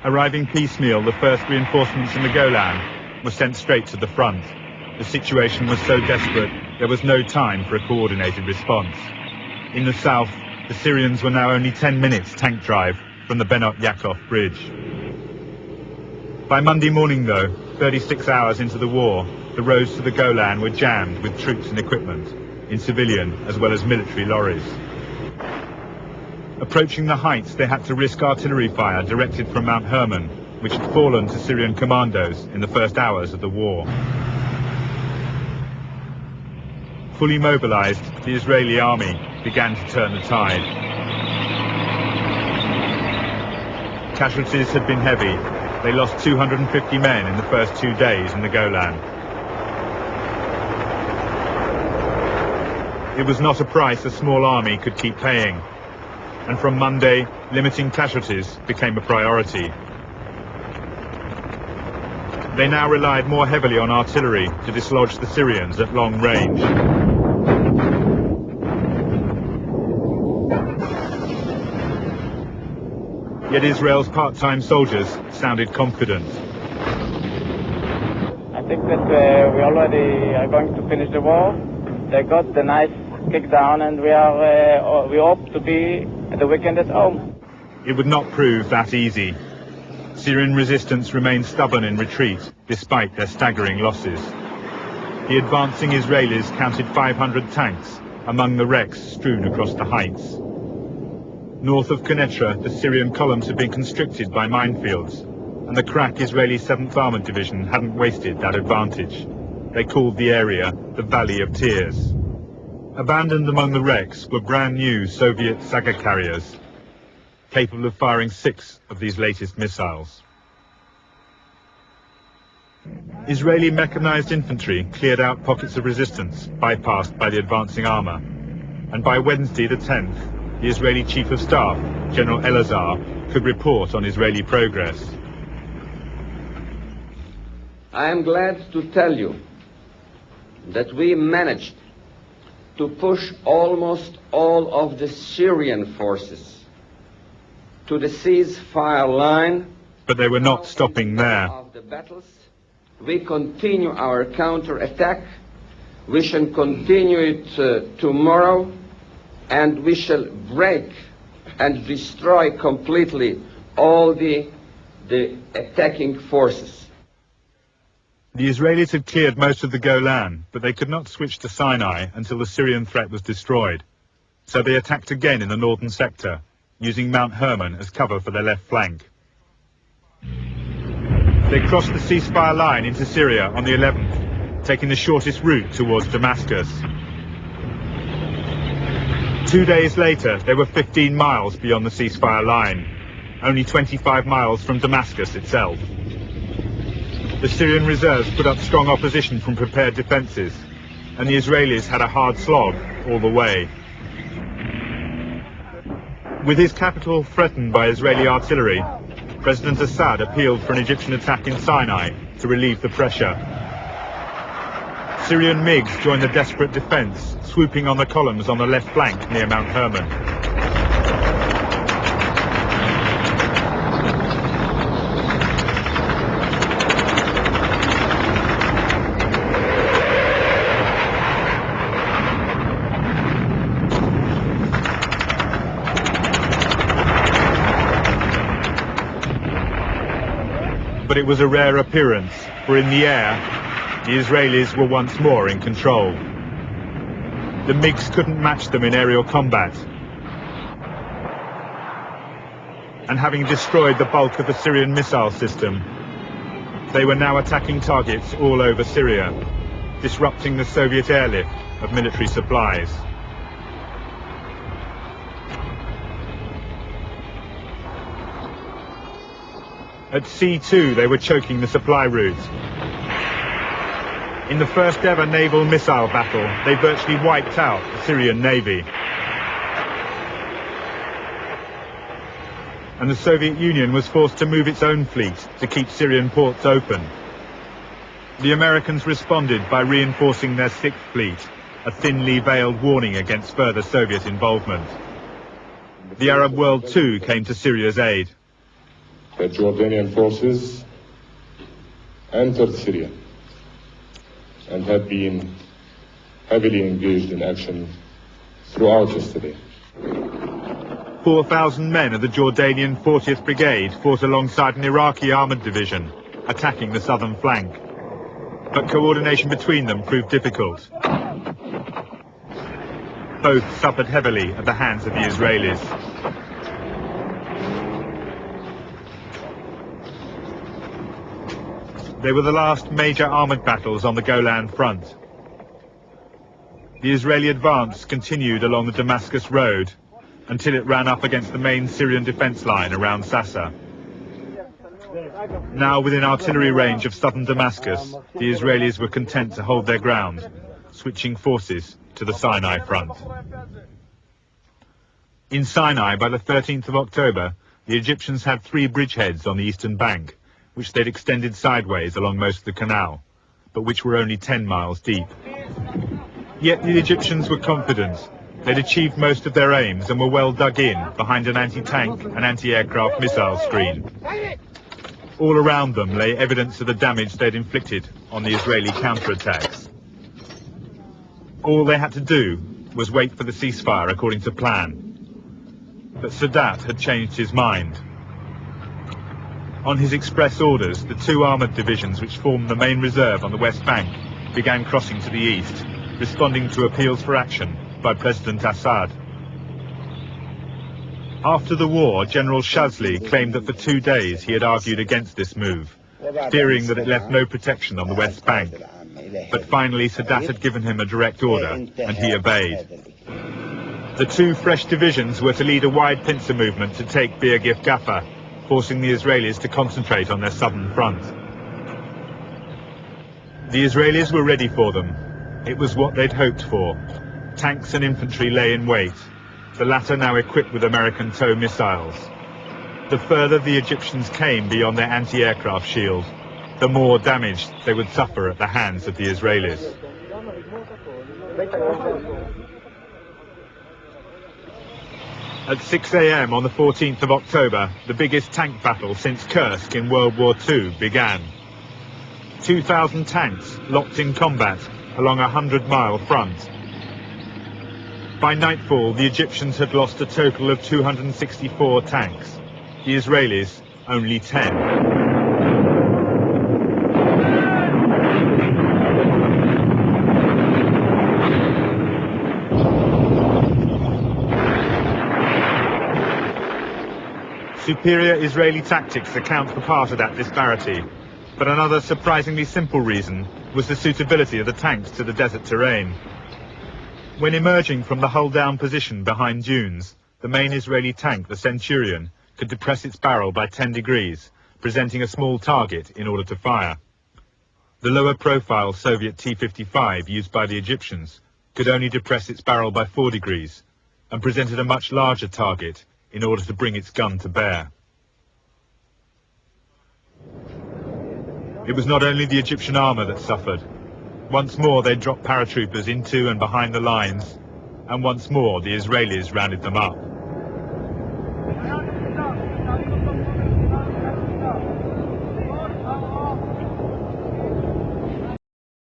Arriving piecemeal, the first reinforcements in the Golan were sent straight to the front. The situation was so desperate, there was no time for a coordinated response. In the south, the Syrians were now only 10 minutes tank drive from the Benot Yaakov bridge. By Monday morning, though, 36 hours into the war, the roads to the Golan were jammed with troops and equipment, in civilian as well as military lorries. Approaching the heights, they had to risk artillery fire directed from Mount Hermon, which had fallen to Syrian commandos in the first hours of the war. Fully mobilized, the Israeli army began to turn the tide. Casualties had been heavy. They lost 250 men in the first 2 days in the Golan. It was not a price a small army could keep paying, and from Monday, limiting casualties became a priority. They now relied more heavily on artillery to dislodge the Syrians at long range. Yet Israel's part-time soldiers sounded confident. I think that we already are going to finish the war. They got the nice kick down, and we hope to be at the weekend at home. It would not prove that easy. Syrian resistance remained stubborn in retreat, despite their staggering losses. The advancing Israelis counted 500 tanks among the wrecks strewn across the heights. North of Quneitra, the Syrian columns had been constricted by minefields, and the crack Israeli 7th Armoured Division hadn't wasted that advantage. They called the area the Valley of Tears. Abandoned among the wrecks were brand new Soviet Saga carriers, capable of firing 6 of these latest missiles. Israeli mechanized infantry cleared out pockets of resistance bypassed by the advancing armor, and by Wednesday the 10th, the Israeli Chief of Staff, General Elazar, could report on Israeli progress. I am glad to tell you that we managed to push almost all of the Syrian forces to the ceasefire line. But they were not stopping there. Of the battles, we continue our counter-attack. We shall continue it tomorrow, and we shall break and destroy completely all the attacking forces. The Israelis had cleared most of the Golan, but they could not switch to Sinai until the Syrian threat was destroyed. So they attacked again in the northern sector, using Mount Hermon as cover for their left flank. They crossed the ceasefire line into Syria on the 11th, taking the shortest route towards Damascus. 2 days later, they were 15 miles beyond the ceasefire line, only 25 miles from Damascus itself. The Syrian reserves put up strong opposition from prepared defences, and the Israelis had a hard slog all the way. With his capital threatened by Israeli artillery, President Assad appealed for an Egyptian attack in Sinai to relieve the pressure. Syrian MiGs joined the desperate defence, swooping on the columns on the left flank near Mount Hermon. But it was a rare appearance, for in the air, the Israelis were once more in control. The MiGs couldn't match them in aerial combat, and having destroyed the bulk of the Syrian missile system, they were now attacking targets all over Syria, disrupting the Soviet airlift of military supplies. At sea too, they were choking the supply route. In the first ever naval missile battle, they virtually wiped out the Syrian Navy. And the Soviet Union was forced to move its own fleet to keep Syrian ports open. The Americans responded by reinforcing their 6th Fleet, a thinly veiled warning against further Soviet involvement. The Arab world too came to Syria's aid. that Jordanian forces entered Syria and have been heavily engaged in action throughout yesterday. 4,000 men of the Jordanian 40th Brigade fought alongside an Iraqi armoured division, attacking the southern flank. But coordination between them proved difficult. Both suffered heavily at the hands of the Israelis. They were the last major armoured battles on the Golan front. The Israeli advance continued along the Damascus road until it ran up against the main Syrian defence line around Sassa. Now within artillery range of southern Damascus, the Israelis were content to hold their ground, switching forces to the Sinai front. In Sinai, by the 13th of October, the Egyptians had 3 bridgeheads on the eastern bank, which they'd extended sideways along most of the canal, but which were only 10 miles deep. Yet the Egyptians were confident. They'd achieved most of their aims and were well dug in behind an anti-tank and anti-aircraft missile screen. All around them lay evidence of the damage they'd inflicted on the Israeli counterattacks. All they had to do was wait for the ceasefire according to plan. But Sadat had changed his mind. On his express orders, the 2 armoured divisions which formed the main reserve on the West Bank began crossing to the east, responding to appeals for action by President Assad. After the war, General Shazli claimed that for 2 days he had argued against this move, fearing that it left no protection on the West Bank. But finally Sadat had given him a direct order, and he obeyed. The 2 fresh divisions were to lead a wide pincer movement to take Bir Gifgafa, forcing the Israelis to concentrate on their southern front. The Israelis were ready for them. It was what they'd hoped for. Tanks and infantry lay in wait, the latter now equipped with American TOW missiles. The further the Egyptians came beyond their anti-aircraft shield, the more damage they would suffer at the hands of the Israelis. At 6 a.m. on the 14th of October, the biggest tank battle since Kursk in World War II began. 2,000 tanks locked in combat along a 100-mile front. By nightfall, the Egyptians had lost a total of 264 tanks. The Israelis, only 10. Superior Israeli tactics account for part of that disparity, but another surprisingly simple reason was the suitability of the tanks to the desert terrain. When emerging from the hull-down position behind dunes, the main Israeli tank, the Centurion, could depress its barrel by 10 degrees, presenting a small target in order to fire. The lower-profile Soviet T-55 used by the Egyptians could only depress its barrel by 4 degrees and presented a much larger target in order to bring its gun to bear. It was not only the Egyptian armour that suffered. Once more they dropped paratroopers into and behind the lines, and once more the Israelis rounded them up.